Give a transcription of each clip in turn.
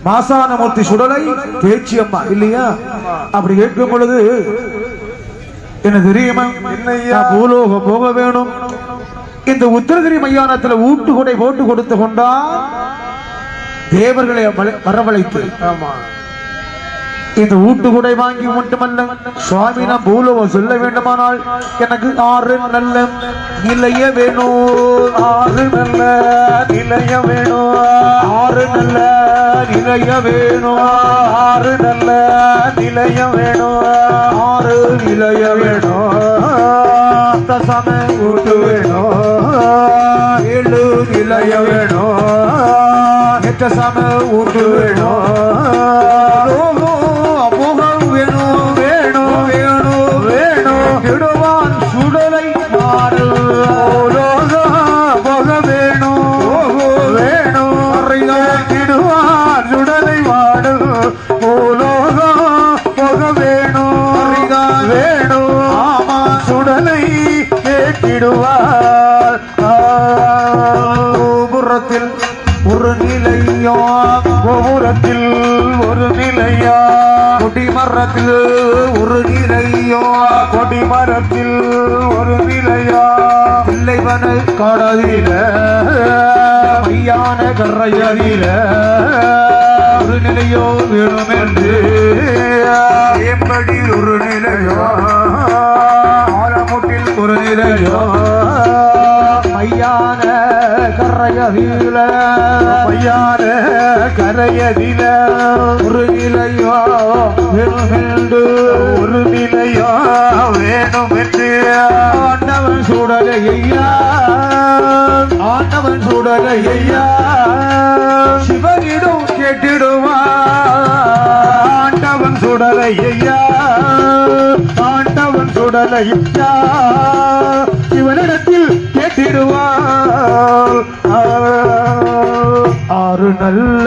மாசானமூர்த்தி சுடலை பேச்சு அம்மா இல்லையா? அப்படி கேட்கும் பொழுது என்ன தெரியுமா, பூலோகம் போக வேணும். இந்த உத்தரகிரி மையானத்துல ஊட்டு கொடை போட்டு கொடுத்து கொண்டா தேவர்களை வரவழைத்து இந்த ஊட்டு கொடை வாங்கி மட்டுமல்ல சுவாமி நான் பூலோகம் சொல்ல வேண்டுமானால் எனக்கு 6 நல்ல நிலைய வேணும், 6 நல்ல நிலைய வேணும், 6 நல்ல நிலைய வேணும், 6 நல்ல நிலைய வேணும், 6 நிலைய வேணும், தசம ஊட்டு வேணும், 7 நிலைய வேணும், 8 சம ஊட்டு வேணும், கோபுரத்தில் ஒரு நிலையா, கோபுரத்தில் ஒரு நிலையா, கொடிமரத்தில் ஒரு நிலையோ, கொடிமரத்தில் ஒரு நிலையா, பிள்ளைவன காடதில மையான கரையதில ஒரு நிலையோ வேணும் என்று எப்படி ஒரு நிலையோ, ஆலமுட்டில் ஒரு நிலையோ, மையான கரையதில மையான கரையதில ஒரு நிலையோ வேணும் என்று, ஒரு நிலையோ வேணும் என்று ஆண்டவன் சுடலையா, ஆண்டவன் சுடலையா, சிவனிடம் கேட்டிடுவான். ஆண்டவன் சுடலையா, ஆண்டவன் சுடலையா, சிவனிடத்தில் கேட்டிடுவான். 6 நல்ல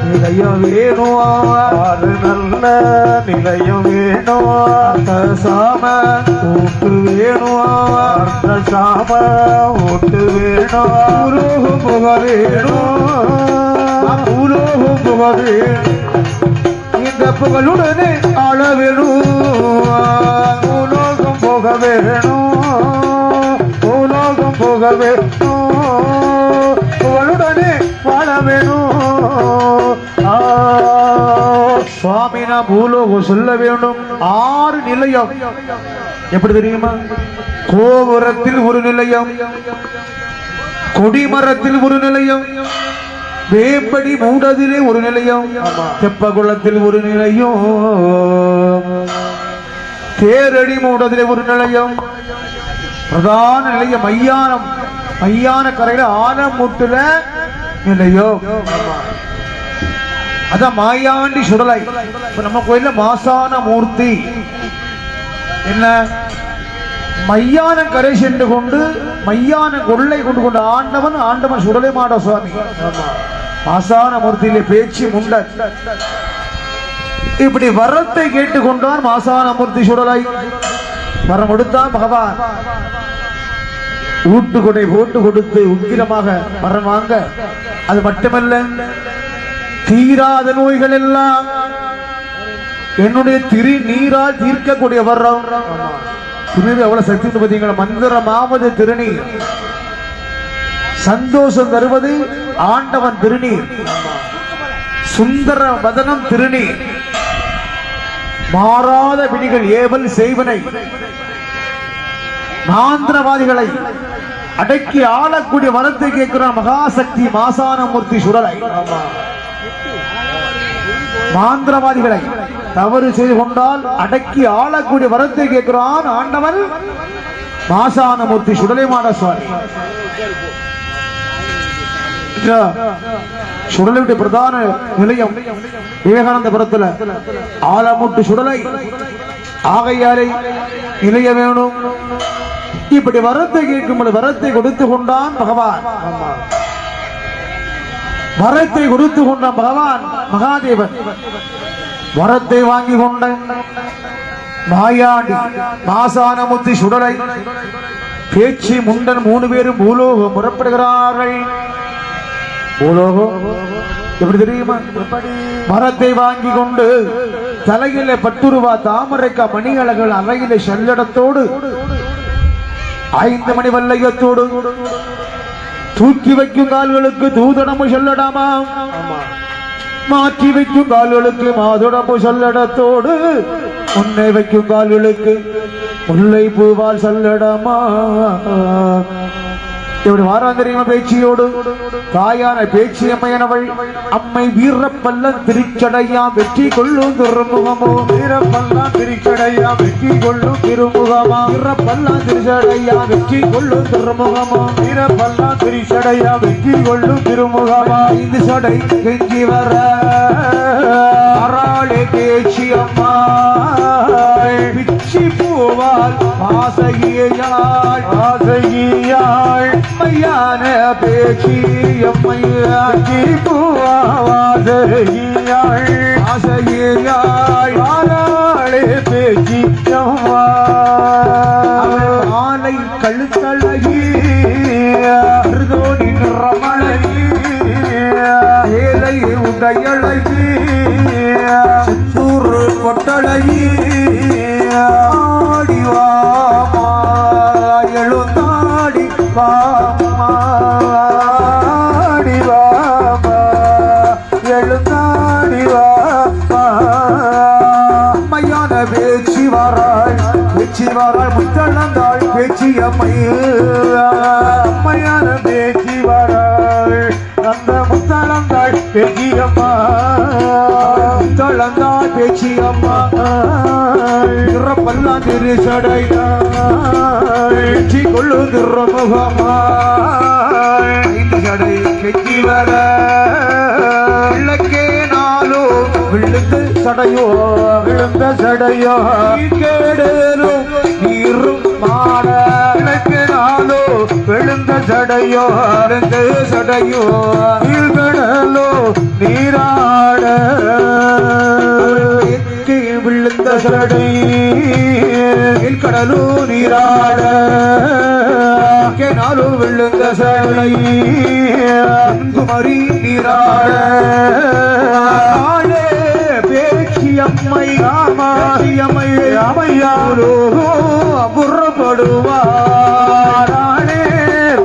நிலையம் வேணும், 6 நல்ல நிலையம் வேணும், சாம ஊட்டு வேணும், சாம ஊட்டு வேணும், பூலோகம் போக வேணும், பூலோகம் போக வேணும், இந்த புகழுடனே ஆள வேணும், பூலோகம் போக வேணும், பூலோகம் போக வேணும், புகழுடனே வாழ வேணும். சுவாமி நான் பூலோகம் சொல்ல வேண்டும். 6 நிலையம் எப்படி தெரியுமா? கோபுரத்தில் ஒரு நிலையம், கொடிமரத்தில் ஒரு நிலையம், வேப்படி மூடதிலே ஒரு நிலையம், தெப்பகுளத்தில் ஒரு நிலையம், தேரடி மூடதிலே ஒரு நிலையம், பிரதான நிலையம் மையானம், மையான கரையில ஆனமுட்டுல நிலையம். அதான் மாயாண்டி சுடலை. இப்ப நம்ம கோயில மாசான மூர்த்தி என்ன மையான கரை சென்று கொண்டு மையான கொள்ளை கொண்டு கொண்ட ஆண்டவன், ஆண்டவன் சுடலை மாட சுவாமி மாசான மூர்த்தியிலே பேச்சு முண்டன். இப்படி வரத்தை கேட்டுக்கொண்டான் மாசான மூர்த்தி சுடலை. வரம் கொடுத்தான் பகவான். ஊட்டுக்கொடை போட்டு கொடுத்து உக்கிரமாக வரம் வாங்க. அது மட்டுமல்ல, தீராத நோய்கள் எல்லாம் என்னுடைய திருநீரால் தீர்க்கக்கூடிய வர்றோம். திருநீர் எவ்வளவு சக்தி பார்த்தீங்களா? மந்திரமாவது திருநீர், சந்தோஷம் தருவது ஆண்டவன் திருநீர், சுந்தர வதனம் திருநீர், மாறாத விதிகள் ஏவல் செய்வனை, மாந்திரவாதிகளை அடக்கி ஆளக்கூடிய வரத்தை கேட்கிறான் மகாசக்தி மாசான மூர்த்தி சுடலை. மாந்திரவாதிகளை தவறு செய்து கொண்டால் அடக்கி ஆளக்கூடிய வரத்தை கேட்கிறான் ஆண்டவன் மாசான மூர்த்தி சுடலை மாட சுவாமி. சுடலையுடைய பிரதான நிலையம் விவேகானந்தபுரத்துல ஆலமுட்டு சுடலை. ஆகையாரை நிலைய வேணும். இப்படி வரத்தை கேட்கும் வரத்தை கொடுத்து கொண்டான் பகவான். வரத்தை கொடுத்து கொண்டான் பகவான் மகாதேவன். வரத்தை வாங்கி கொண்ட மாயாண்டி மாசானமுத்தி சுடலை பேச்சு முண்டன் 3 பேரும் பூலோகம் புறப்படுகிறார்கள். பூலோகம் எப்படி தெரியுமா? மரத்தை வாங்கி கொண்டு தலையில 10 ரூபாய் தாமரைக்கா மணியழகள் அறையில செல்லடத்தோடு 5 மணி வல்லையத்தோடு தூக்கி வைக்கும் கால்களுக்கு தூதனமு சொல்லடாமா, மாற்றி வைக்கும் கால்களுக்கு மாதுடம்பு சொல்லடத்தோடு முன்னை வைக்கும் கால்களுக்கு முல்லை பூவால் சொல்லடமா. இப்படி வாரம் தெரியுமா? பேச்சியோடு தாயான பேச்சி அம்மையனவள் அம்மை வீரப்பல்லன் திருச்சடையா வெற்றி கொள்ளும் திருமுகமோ, வீரப்பல்லான் திருச்சடையா வெற்றி கொள்ளும் திருமுகமா, வீரப்பல்லான் திருச்சடையா வெற்றி கொள்ளும் திருமுகமோ, வீரப்பல்லான் திருச்சடையா வெற்றி கொள்ளும் திருமுகமா. 5 சடை கெஞ்சி வர அராளே பேச்சி அம்மா பிச்சி பூவால் ஆசையாள் ஆசையாள் மையான பேச்சி அம்மையாச்சி பூவாசையாள் ஆசையாள் ஆராளே பேச்சி அம்மா. ஆலை கழுத்தழகி ரமணகி ஏலை உடையழகி சித்தூர் கொட்டழகி ஆடிவாமா எழுந்தாடி வாடிவாமா எழுந்தாடி வாமா. அம்மையான பேச்சி வராள் முத்தளந்தாள் பேச்சி அம்மை, அம்மையான பேச்சி வராள் அந்த முத்தளந்தாள் பேச்சி அம்மா, முத்தளந்தாள் பேச்சி அம்மா. பல்லான் திரு சடையா வெற்றி கொள்ளும் திருமுகமா. 5 சடை கெட்டி வர விளக்கே நாளோ விழுந்து சடையோ விழுந்த சடையோ கேடலும் நீரும் மாட விளக்கே நாளோ விழுந்த சடையோ விழுந்த சடையோ நீர்கடலோ நீராட விழுந்த சடை கடலோ நீராட நாளோ விழுந்த சடை குமரி நீராட பேச்சி அம்மை அம்மை அமையாரோ புறப்படுவாரே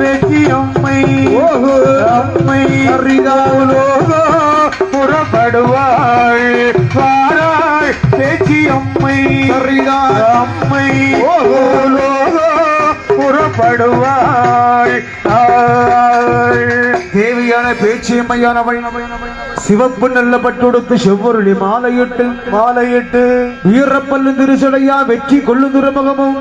பேச்சி அம்மை அம்மை அறிதாவலோ புறப்படுவாள் பாராள் பேச்சி அம்மை அறிதார் அம்மை புறப்படுவாள். தேவியான பேச்சி அம்மையானவள் சிவப்பு நல்ல பட்டுடுத்து செவ்வொருளி மாலையிட்டு வீரப்பல்லு திருச்சடையா வெற்றி கொள்ளும் திருமுகமும்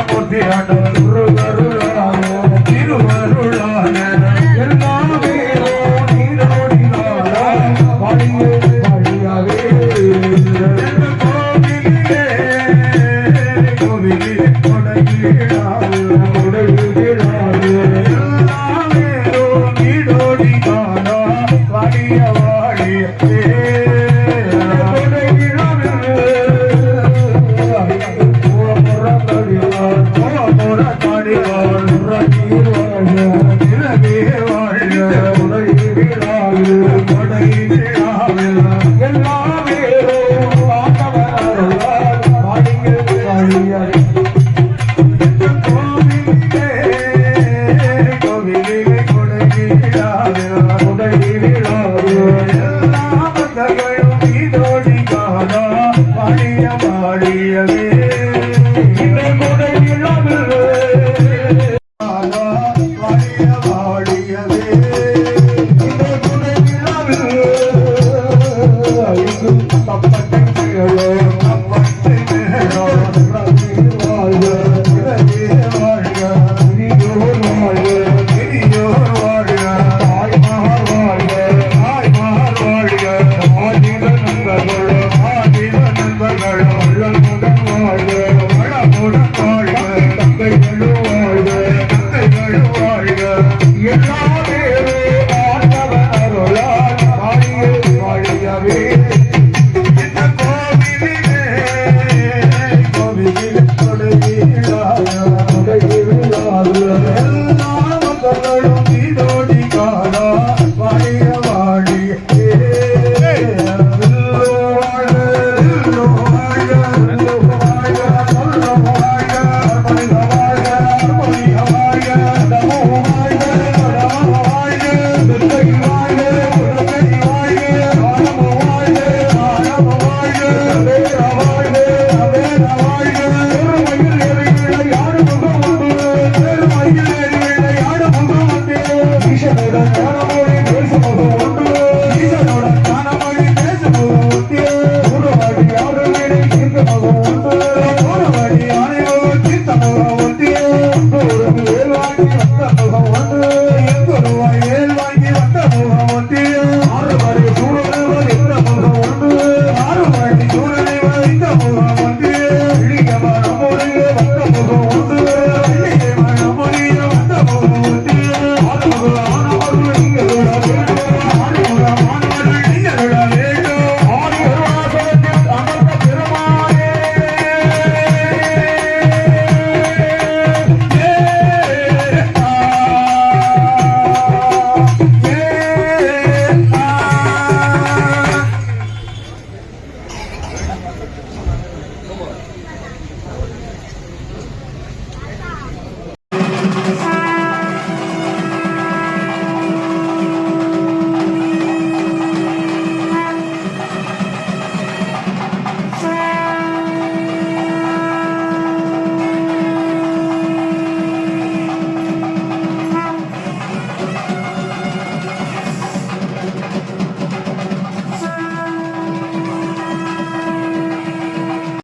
மூர்த்தி ஆண்டவர்